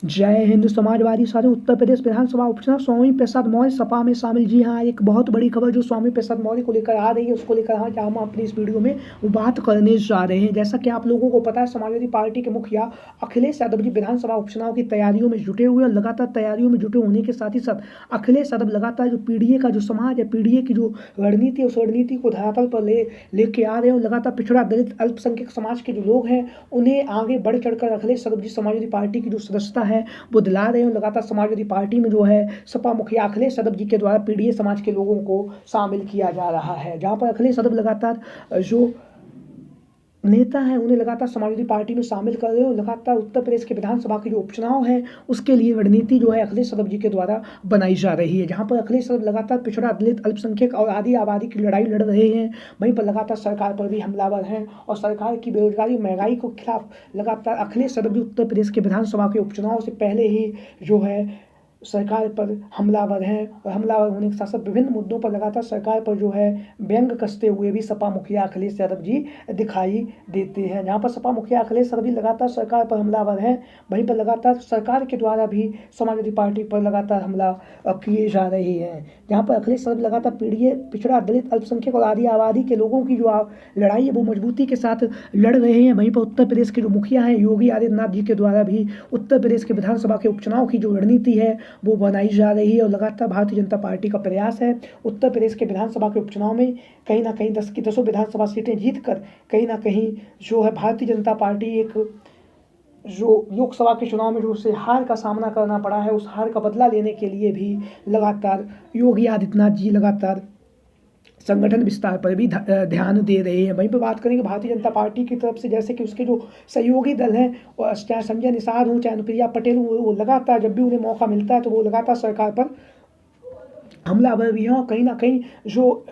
जय हिंद। समाजवादी साथी उत्तर प्रदेश विधानसभा उपचुनाव स्वामी प्रसाद मौर्य सपा में शामिल। जी हाँ, एक बहुत बड़ी खबर जो स्वामी प्रसाद मौर्य को लेकर आ रही है उसको लेकर हम अपनी इस वीडियो में बात करने जा रहे हैं। जैसा कि आप लोगों को पता है, समाजवादी पार्टी के मुखिया अखिलेश यादव जी विधानसभा उपचुनाव की तैयारियों में जुटे हुए और लगातार तैयारियों में जुटे होने के साथ ही साथ अखिलेश यादव लगातार जो पीडीए का जो समाज है, पीडीए की जो रणनीति है, उस रणनीति को धरातल पर लेके आ रहे हैं और लगातार पिछड़ा दलित अल्पसंख्यक समाज के जो लोग हैं उन्हें आगे बढ़ चढ़कर अखिलेश यादव जी समाजवादी पार्टी की जो सदस्यता है वो दिला रहे हैं। लगातार समाजवादी पार्टी में जो है सपा मुखिया अखिलेश यादव जी के द्वारा पीडीए समाज के लोगों को शामिल किया जा रहा है, जहां पर अखिलेश यादव लगातार जो नेता हैं उन्हें लगातार समाजवादी पार्टी में शामिल कर रहे हैं और लगातार उत्तर प्रदेश के विधानसभा के जो उपचुनाव है उसके लिए रणनीति जो है अखिलेश यादव जी के द्वारा बनाई जा रही है, जहां पर अखिलेश यादव लगातार पिछड़ा दलित अल्पसंख्यक और आदि आबादी की लड़ाई लड़ रहे हैं। वहीं पर लगातार सरकार पर भी हमलावर हैं और सरकार की बेरोजगारी महंगाई के खिलाफ लगातार अखिलेश यादव जी उत्तर प्रदेश के विधानसभा के उपचुनाव से पहले ही जो है सरकार पर हमलावर हैं और हमलावर होने के साथ साथ विभिन्न मुद्दों पर लगातार सरकार पर जो है व्यंग कसते हुए भी सपा मुखिया अखिलेश यादव जी दिखाई देते हैं। जहां पर सपा मुखिया अखिलेश यादव जी लगातार सरकार पर हमलावर हैं, वहीं पर लगातार सरकार के द्वारा भी समाजवादी पार्टी पर लगातार हमला किए जा रहे हैं। जहां पर अखिलेश यादव लगातार पीड़ित पिछड़ा दलित अल्पसंख्यक और आदि आबादी के लोगों की जो लड़ाई है वो मजबूती के साथ लड़ रहे हैं। वहीं पर उत्तर प्रदेश के जो मुखिया हैं योगी आदित्यनाथ जी के द्वारा भी उत्तर प्रदेश के विधानसभा के उपचुनाव की जो रणनीति है वो बनाई जा रही है और लगातार भारतीय जनता पार्टी का प्रयास है उत्तर प्रदेश के विधानसभा के उपचुनाव में कहीं ना कहीं 10 की 10 विधानसभा सीटें जीतकर कहीं ना कहीं जो है भारतीय जनता पार्टी एक जो लोकसभा के चुनाव में जो उसे हार का सामना करना पड़ा है उस हार का बदला लेने के लिए भी लगातार योगी आदित्यनाथ जी लगातार संगठन विस्तार पर भी ध्यान दे रहे हैं। वहीं पर बात करेंगे भारतीय जनता पार्टी की तरफ से, जैसे कि उसके जो सहयोगी दल हैं और चाहे संजय निषाद हो चाहे अनुप्रिया पटेल हो, वो लगातार जब भी उन्हें मौका मिलता है तो वो लगातार सरकार पर हमलावर भी हैं और कहीं ना कहीं जो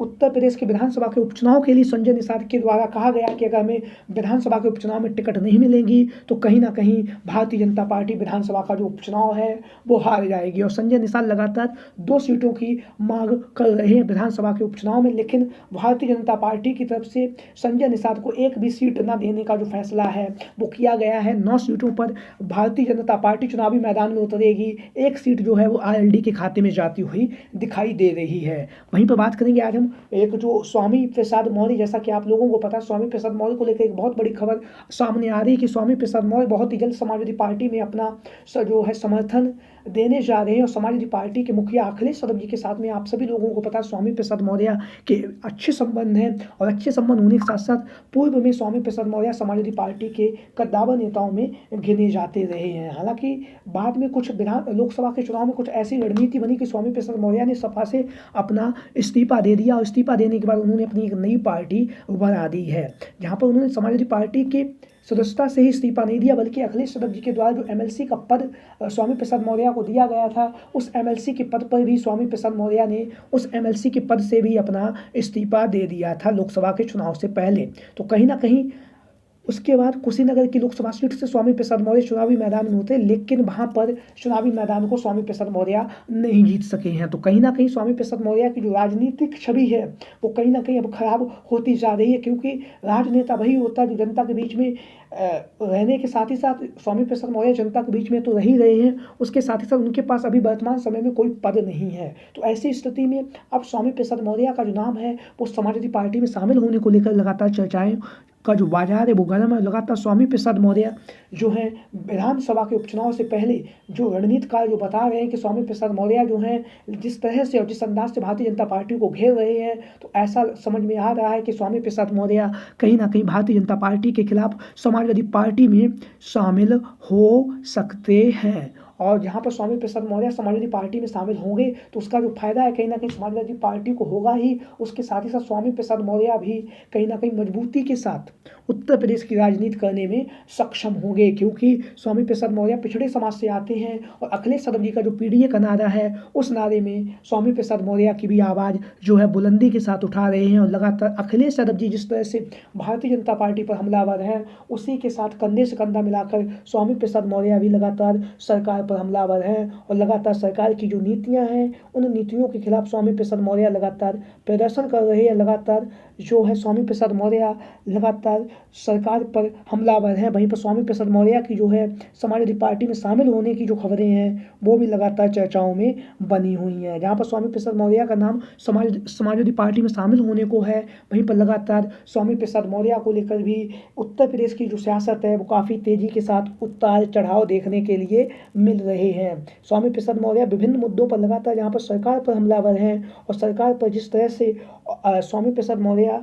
उत्तर प्रदेश के विधानसभा के उपचुनाव के लिए संजय निषाद के द्वारा कहा गया कि अगर हमें विधानसभा के उपचुनाव में टिकट नहीं मिलेंगी तो कहीं ना कहीं भारतीय जनता पार्टी विधानसभा का जो उपचुनाव है वो हार जाएगी। और संजय निषाद लगातार 2 सीटों की मांग कर रहे हैं विधानसभा के उपचुनाव में, लेकिन भारतीय जनता पार्टी की तरफ से संजय निषाद को एक भी सीट न देने का जो फैसला है वो किया गया है। 9 सीटों पर भारतीय जनता पार्टी चुनावी मैदान में उतरेगी, 1 सीट जो है वो आरएलडी के खाते में जाती हुई दिखाई दे रही है। वहीं पर बात करेंगे आज हम एक जो स्वामी प्रसाद मौर्य, जैसा कि आप लोगों को पता है स्वामी प्रसाद मौर्य को लेकर एक बहुत बड़ी खबर सामने आ रही है कि स्वामी प्रसाद मौर्य बहुत ही जल्द समाजवादी पार्टी में अपना जो है समर्थन देने जा रहे हैं और समाजवादी पार्टी के मुखिया अखिलेश यादव जी के साथ में आप सभी लोगों को पता है स्वामी प्रसाद मौर्य के अच्छे संबंध हैं और अच्छे संबंध होने के साथ साथ पूर्व में स्वामी प्रसाद मौर्य समाजवादी पार्टी के कद्दावर नेताओं में गिने जाते रहे हैं। हालांकि बाद में कुछ लोकसभा के चुनाव में कुछ ऐसी रणनीति बनी कि स्वामी प्रसाद मौर्य ने सपा से अपना इस्तीफा दे दिया और इस्तीफा देने के बाद उन्होंने अपनी एक नई पार्टी बना दी है, जहाँ पर उन्होंने समाजवादी पार्टी के सदस्यता से ही इस्तीफा नहीं दिया बल्कि अखिलेश यादव जी के द्वारा जो एमएलसी का पद स्वामी प्रसाद मौर्य को दिया गया था उस एमएलसी के पद पर भी स्वामी प्रसाद मौर्य ने उस एमएलसी के पद से भी अपना इस्तीफा दे दिया था लोकसभा के चुनाव से पहले। तो कहीं ना कहीं उसके बाद कुशीनगर की लोकसभा सीट से स्वामी प्रसाद मौर्य चुनावी मैदान में होते, लेकिन वहां पर चुनावी मैदान को स्वामी प्रसाद मौर्य नहीं जीत सके हैं। तो कहीं ना कहीं स्वामी प्रसाद मौर्य की जो राजनीतिक छवि है वो कहीं ना कहीं अब खराब होती जा रही है, क्योंकि राजनेता वही होता है जो जनता के बीच में रहने के साथ ही साथ स्वामी प्रसाद मौर्य जनता के बीच में तो रह ही रहे हैं, उसके साथ ही साथ उनके पास अभी वर्तमान समय में कोई पद नहीं है। तो ऐसी स्थिति में अब स्वामी प्रसाद मौर्य का जो नाम है वो समाजवादी पार्टी में शामिल होने को लेकर लगातार चर्चाएं का जो बाजार है वो गर्म है। लगातार स्वामी प्रसाद मौर्य जो है विधानसभा के उपचुनाव से पहले जो रणनीतिकार जो बता रहे हैं कि स्वामी प्रसाद मौर्य जो हैं जिस तरह से और जिस अंदाज से भारतीय जनता पार्टी को घेर रहे हैं, तो ऐसा समझ में आ रहा है कि स्वामी प्रसाद मौर्य कहीं ना कहीं भारतीय जनता पार्टी के खिलाफ समाजवादी पार्टी में शामिल हो सकते हैं। और जहाँ पर स्वामी प्रसाद मौर्य समाजवादी पार्टी में शामिल होंगे तो उसका जो फायदा है कहीं ना कहीं समाजवादी पार्टी को होगा ही, उसके साथ ही साथ स्वामी प्रसाद मौर्य भी कहीं ना कहीं मजबूती के साथ उत्तर प्रदेश की राजनीति करने में सक्षम होंगे, क्योंकि स्वामी प्रसाद मौर्य पिछड़े समाज से आते हैं और अखिलेश यादव जी का जो पीडीए का नारा है उस नारे में स्वामी प्रसाद मौर्य की भी आवाज़ जो है बुलंदी के साथ उठा रहे हैं। और लगातार अखिलेश यादव जी जिस तरह से भारतीय जनता पार्टी पर हमलावर हैं उसी के साथ कंधे से कंधा मिलाकर स्वामी प्रसाद मौर्य भी लगातार सरकार पर हमलावर हैं और लगातार सरकार की जो नीतियां हैं उन नीतियों के खिलाफ स्वामी प्रसाद मौर्य लगातार प्रदर्शन कर रहे हैं। लगातार जो है स्वामी प्रसाद मौर्य लगातार सरकार पर हमलावर हैं। वहीं पर स्वामी प्रसाद मौर्य की जो है समाजवादी पार्टी में शामिल होने की जो खबरें हैं वो भी लगातार चर्चाओं में बनी हुई हैं। जहाँ पर स्वामी प्रसाद मौर्य का नाम समाजवादी पार्टी में शामिल होने को है, वहीं पर लगातार स्वामी प्रसाद मौर्य को लेकर भी उत्तर प्रदेश की जो सियासत है वो काफ़ी तेजी के साथ उतार चढ़ाव देखने के लिए मिल रहे हैं। स्वामी प्रसाद मौर्य विभिन्न मुद्दों पर लगातार यहाँ पर सरकार पर हमलावर हैं और सरकार पर जिस तरह से स्वामी प्रसाद मौर्य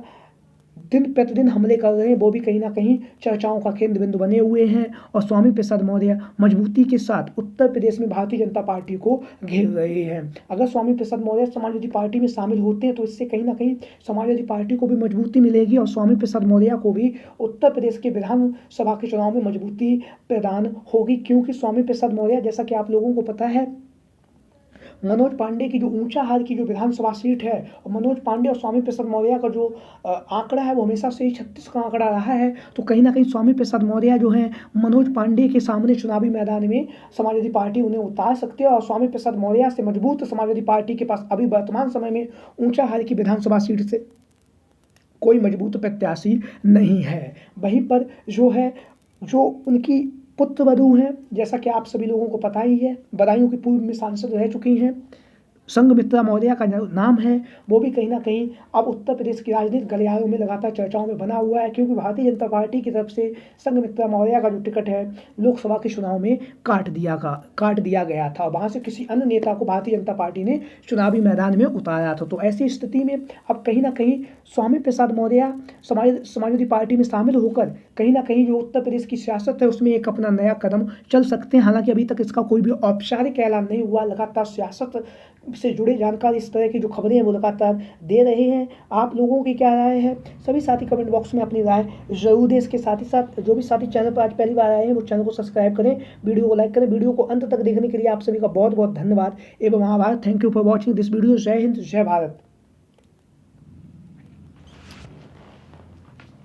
दिन प्रतिदिन हमले कर रहे हैं वो भी कहीं ना कहीं चर्चाओं का केंद्र बिंदु बने हुए हैं। और स्वामी प्रसाद मौर्य मजबूती के साथ उत्तर प्रदेश में भारतीय जनता पार्टी को घेर रहे हैं। अगर स्वामी प्रसाद मौर्य समाजवादी पार्टी में शामिल होते हैं तो इससे कहीं ना कहीं समाजवादी पार्टी को भी मजबूती मिलेगी और स्वामी प्रसाद मौर्य को भी उत्तर प्रदेश के विधानसभा के चुनाव में मजबूती प्रदान होगी। क्योंकि स्वामी प्रसाद मौर्य, जैसा कि आप लोगों को पता है, मनोज पांडे की जो ऊंचाहार की जो विधानसभा सीट है और मनोज पांडे और स्वामी प्रसाद मौर्य का जो आंकड़ा है वो हमेशा से ही 36 का आंकड़ा रहा है। तो कहीं ना कहीं स्वामी प्रसाद मौर्य जो है मनोज पांडे के सामने चुनावी मैदान में समाजवादी पार्टी उन्हें उतार सकती है और स्वामी प्रसाद मौर्य से मजबूत समाजवादी पार्टी के पास अभी वर्तमान समय में ऊंचाहार की विधानसभा सीट से कोई मजबूत प्रत्याशी नहीं है। वहीं पर जो उनकी पुत्र वधू हैं, जैसा कि आप सभी लोगों को पता ही है, बदायूं की पूर्व में सांसद रह चुकी हैं, संघमित्रा मौर्य का नाम है, वो भी कहीं ना कहीं अब उत्तर प्रदेश की राजनीतिक गलियारों में लगातार चर्चाओं में बना हुआ है। क्योंकि भारतीय जनता पार्टी की तरफ से संघमित्रा मौर्य का जो टिकट है लोकसभा के चुनाव में काट दिया गया था। वहां से किसी अन्य नेता को भारतीय जनता पार्टी ने चुनावी मैदान में उतारा था। तो ऐसी स्थिति में अब कहीं ना कहीं स्वामी प्रसाद मौर्य समाजवादी पार्टी में शामिल होकर कहीं ना कहीं जो उत्तर प्रदेश की सियासत है उसमें एक अपना नया कदम चल सकते हैं। हालांकि अभी तक इसका कोई भी औपचारिक ऐलान नहीं हुआ। लगातार सियासत से जुड़े जानकारी, इस तरह की जो खबरें हैं वो लगातार दे रहे हैं। आप लोगों की क्या राय है? सभी साथी कमेंट बॉक्स में अपनी राय जरूर दें। इसके साथ ही साथ जो भी साथी चैनल पर आज पहली बार आए हैं वो चैनल को सब्सक्राइब करें, वीडियो को लाइक करें। वीडियो को अंत तक देखने के लिए आप सभी का बहुत बहुत धन्यवाद एवं आभार। Thank you for watching this video. जय हिंद, जय भारत।